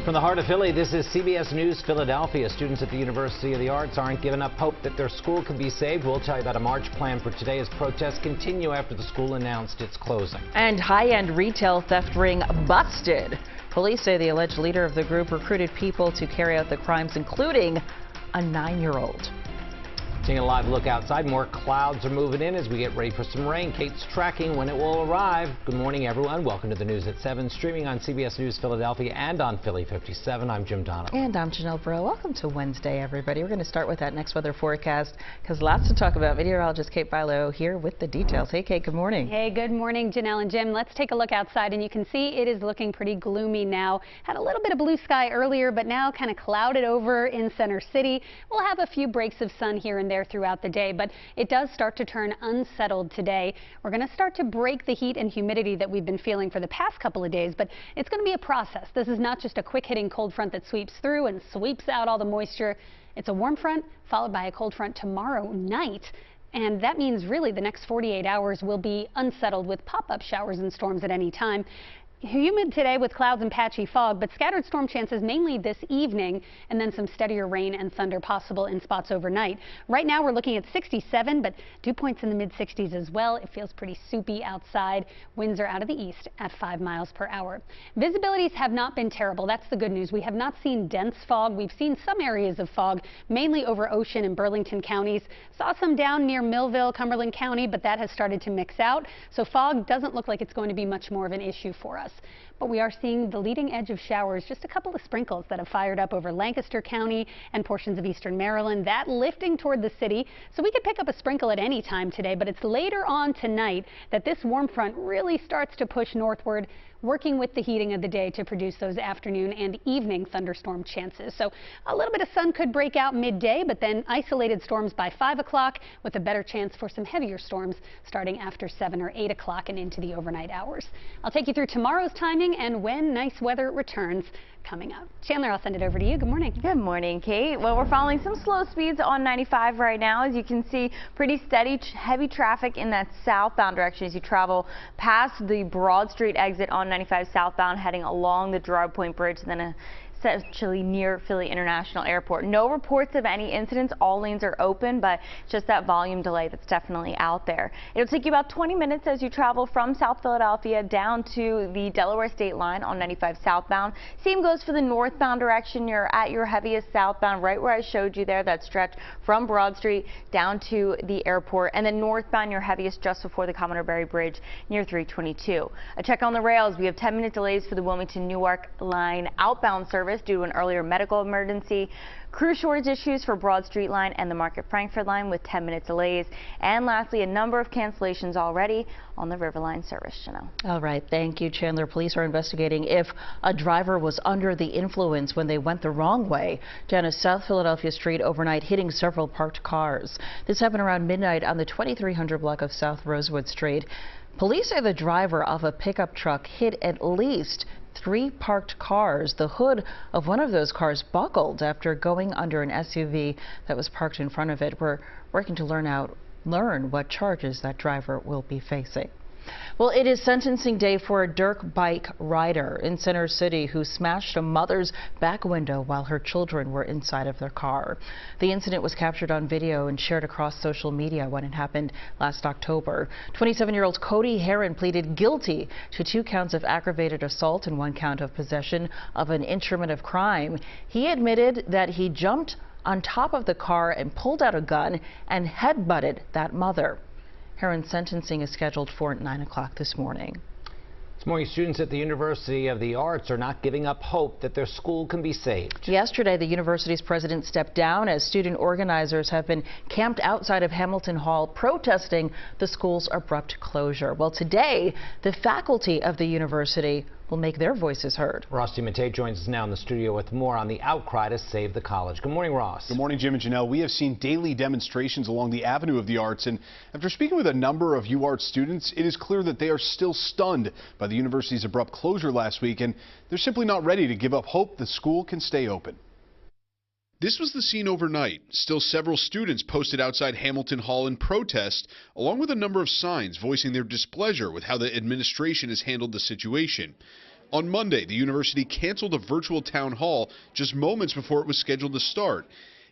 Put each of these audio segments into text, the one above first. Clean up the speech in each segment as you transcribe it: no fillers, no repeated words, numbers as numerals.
From the heart of Philly, this is CBS News Philadelphia. Students at the University of the Arts aren't giving up hope that their school can be saved. We'll tell you about a march plan for today as protests continue after the school announced its closing. And high-end retail theft ring busted. Police say the alleged leader of the group recruited people to carry out the crimes, including a 9-year-old. Taking a live look outside, more clouds are moving in as we get ready for some rain. Kate's tracking when it will arrive. Good morning, everyone. Welcome to the news at 7, streaming on CBS News Philadelphia and on Philly 57. I'm Jim Donovan. And I'm Janelle Burrow. Welcome to Wednesday, everybody. We're going to start with that next weather forecast because lots to talk about. Meteorologist Kate Bilo here with the details. Hey, Kate, good morning. Hey, good morning, Janelle and Jim. Let's take a look outside, and you can see it is looking pretty gloomy now. Had a little bit of blue sky earlier, but now kind of clouded over in Center City. We'll have a few breaks of sun here and there throughout the day, but it does start to turn unsettled today. We're going to start to break the heat and humidity that we've been feeling for the past couple of days, but it's going to be a process. This is not just a quick hitting cold front that sweeps through and sweeps out all the moisture. It's a warm front followed by a cold front tomorrow night. And that means really the next 48 hours will be unsettled with pop-up showers and storms at any time. Humid today with clouds and patchy fog, but scattered storm chances mainly this evening, and then some steadier rain and thunder possible in spots overnight. Right now we're looking at 67, but dew points in the mid-60s as well. It feels pretty soupy outside. Winds are out of the east at 5 miles per hour. Visibilities have not been terrible. That's the good news. We have not seen dense fog. We've seen some areas of fog, mainly over Ocean and Burlington counties. Saw some down near Millville, Cumberland County, but that has started to mix out. So fog doesn't look like it's going to be much more of an issue for us. But we are seeing the leading edge of showers, just a couple of sprinkles that have fired up over Lancaster County and portions of eastern Maryland. That lifting toward the city. So we could pick up a sprinkle at any time today, but it's later on tonight that this warm front really starts to push northward, working with the heating of the day to produce those afternoon and evening thunderstorm chances. So a little bit of sun could break out midday, but then isolated storms by 5 o'clock with a better chance for some heavier storms starting after 7 or 8 o'clock and into the overnight hours. I'll take you through tomorrow's timing and when nice weather returns coming up. Chandler, I'll send it over to you. Good morning. Good morning, Kate. Well, we're following some slow speeds on 95 right now. As you can see, pretty steady, heavy traffic in that southbound direction as you travel past the Broad Street exit on 95 southbound, heading along the Girard Point Bridge, then essentially near Philly International Airport. No reports of any incidents. All lanes are open, but just that volume delay that's definitely out there. It'll take you about 20 minutes as you travel from South Philadelphia down to the Delaware State line on 95 southbound. Same goes for the northbound direction. You're at your heaviest southbound right where I showed you there, that stretch from Broad Street down to the airport, and then northbound your heaviest just before the Commodore Barry Bridge near 322. A check on the rails. We have 10-minute delays for the Wilmington Newark line outbound service due to an earlier medical emergency. Crew shortage issues for Broad Street line and the Market Frankford line with 10-minute delays. And lastly, a number of cancellations already on the Riverline service. Janelle. All right. Thank you, Chandler. Police are investigating if a driver was under the influence when they went the wrong way down a South Philadelphia street overnight, hitting several parked cars. This happened around midnight on the 2300 block of South Rosewood Street. Police say the driver of a pickup truck hit at least 3 parked cars. The hood of one of those cars buckled after going under an SUV that was parked in front of it. We're working to learn what charges that driver will be facing. Well, it is sentencing day for a dirt bike rider in Center City who smashed a mother's back window while her children were inside of their car. The incident was captured on video and shared across social media when it happened last October. 27-year-old Cody Heron pleaded guilty to 2 counts of aggravated assault and 1 count of possession of an instrument of crime. He admitted that he jumped on top of the car and pulled out a gun and headbutted that mother. Heron's sentencing is scheduled for 9 o'clock this morning. This morning, students at the University of the Arts are not giving up hope that their school can be saved. Yesterday, the university's president stepped down as student organizers have been camped outside of Hamilton Hall protesting the school's abrupt closure. Well, today, the faculty of the university will make their voices heard. Ross DiMattei joins us now in the studio with more on the outcry to save the college. Good morning, Ross. Good morning, Jim and Janelle. We have seen daily demonstrations along the Avenue of the Arts, and after speaking with a number of UArts students, it is clear that they are still stunned by the university's abrupt closure last week, and they're simply not ready to give up hope the school can stay open. This was the scene overnight. Still several students posted outside Hamilton Hall in protest, along with a number of signs voicing their displeasure with how the administration has handled the situation. On Monday, the university canceled a virtual town hall just moments before it was scheduled to start.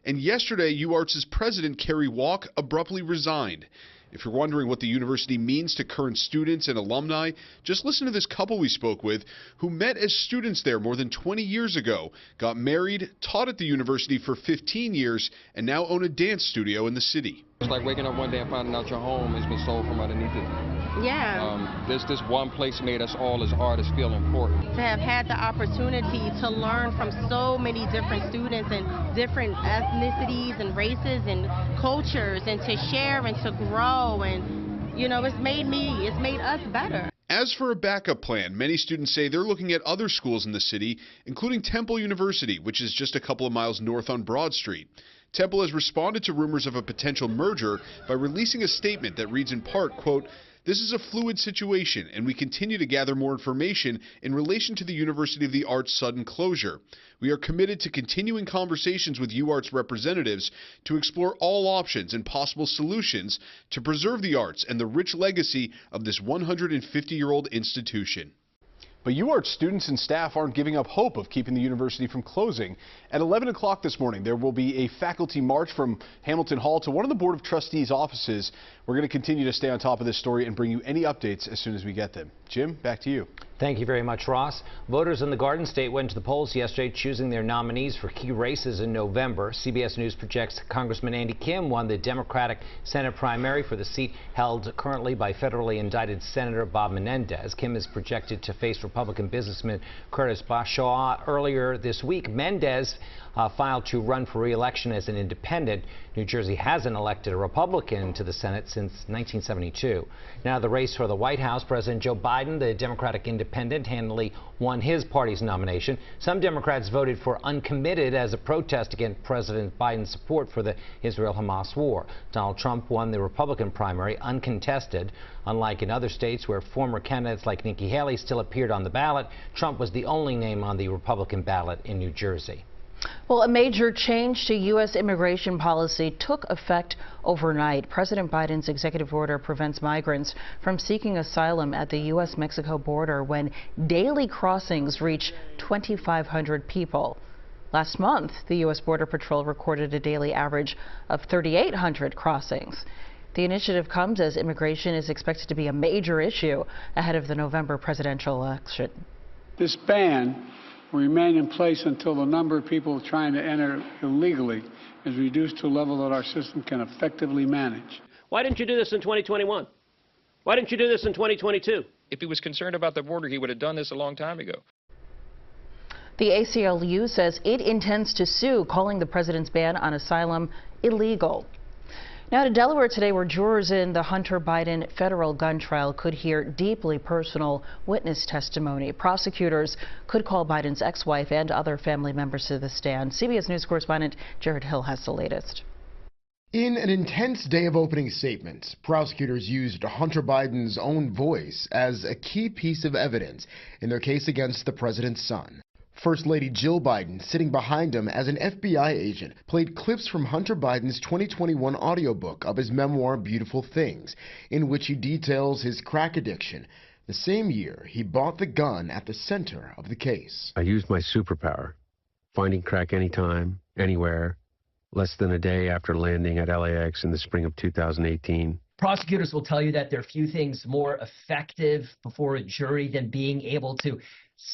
And yesterday, UArts' president, Carrie Walk, abruptly resigned. If you're wondering what the university means to current students and alumni, just listen to this couple we spoke with who met as students there more than 20 years ago, got married, taught at the university for 15 years, and now own a dance studio in the city. It's like waking up one day and finding out your home has been sold from underneath it. Yeah. This one place made us all as artists feel important. To have had the opportunity to learn from so many different students and different ethnicities and races and cultures, and to share and to grow, and you know, it's made us better. As for a backup plan, many students say they're looking at other schools in the city, including Temple University, which is just a couple of miles north on Broad Street. Temple has responded to rumors of a potential merger by releasing a statement that reads in part, quote, "This is a fluid situation, and we continue to gather more information in relation to the University of the Arts' sudden closure. We are committed to continuing conversations with UArts representatives to explore all options and possible solutions to preserve the arts and the rich legacy of this 150-year-old institution." But UArts students and staff aren't giving up hope of keeping the university from closing. At 11 o'clock this morning, there will be a faculty march from Hamilton Hall to one of the Board of Trustees' offices. We're going to continue to stay on top of this story and bring you any updates as soon as we get them. Jim, back to you. Thank you very much, Ross. Voters in the Garden State went to the polls yesterday choosing their nominees for key races in November. CBS News projects Congressman Andy Kim won the Democratic Senate primary for the seat held currently by federally indicted Senator Bob Menendez. Kim is projected to face Republican businessman Curtis Bashaw. Earlier this week, Menendez filed to run for re-election as an independent. New Jersey hasn't elected a Republican to the Senate since 1972. Now the race for the White House, President Joe Biden, the Democratic independent, handily won his party's nomination. Some Democrats voted for uncommitted as a protest against President Biden's support for the Israel-Hamas war. Donald Trump won the Republican primary uncontested. Unlike in other states where former candidates like Nikki Haley still appeared on the ballot, Trump was the only name on the Republican ballot in New Jersey. Well, a major change to U.S. immigration policy took effect overnight. President Biden's executive order prevents migrants from seeking asylum at the U.S.-Mexico border when daily crossings reach 2,500 people. Last month, the U.S. Border Patrol recorded a daily average of 3,800 crossings. The initiative comes as immigration is expected to be a major issue ahead of the November presidential election. This ban will remain in place until the number of people trying to enter illegally is reduced to a level that our system can effectively manage. Why didn't you do this in 2021? Why didn't you do this in 2022? If he was concerned about the border, he would have done this a long time ago. The ACLU says it intends to sue, calling the president's ban on asylum illegal. Now to Delaware today, where jurors in the Hunter Biden federal gun trial could hear deeply personal witness testimony. Prosecutors could call Biden's ex-wife and other family members to the stand. CBS News correspondent Jared Hill has the latest. In an intense day of opening statements, prosecutors used Hunter Biden's own voice as a key piece of evidence in their case against the president's son. First Lady Jill Biden, sitting behind him as an FBI agent, played clips from Hunter Biden's 2021 audiobook of his memoir Beautiful Things, in which he details his crack addiction, the same year he bought the gun at the center of the case. I used my superpower, finding crack anytime, anywhere, less than a day after landing at LAX in the spring of 2018. Prosecutors will tell you that there are few things more effective before a jury than being able to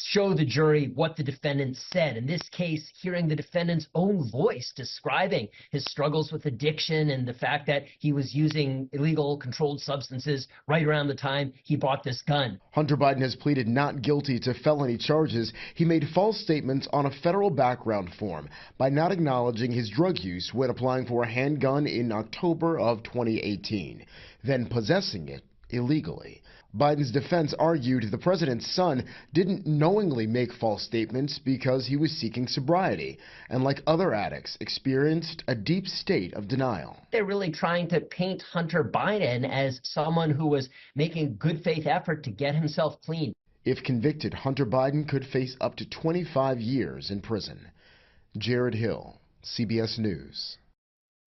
show the jury what the defendant said. In this case, hearing the defendant's own voice describing his struggles with addiction and the fact that he was using illegal controlled substances right around the time he bought this gun. Hunter Biden has pleaded not guilty to felony charges. He made false statements on a federal background form by not acknowledging his drug use when applying for a handgun in October of 2018, then possessing it illegally. Biden's defense argued the president's son didn't knowingly make false statements because he was seeking sobriety, and like other addicts, experienced a deep state of denial. They're really trying to paint Hunter Biden as someone who was making a good faith effort to get himself clean. If convicted, Hunter Biden could face up to 25 years in prison. Jared Hill, CBS News.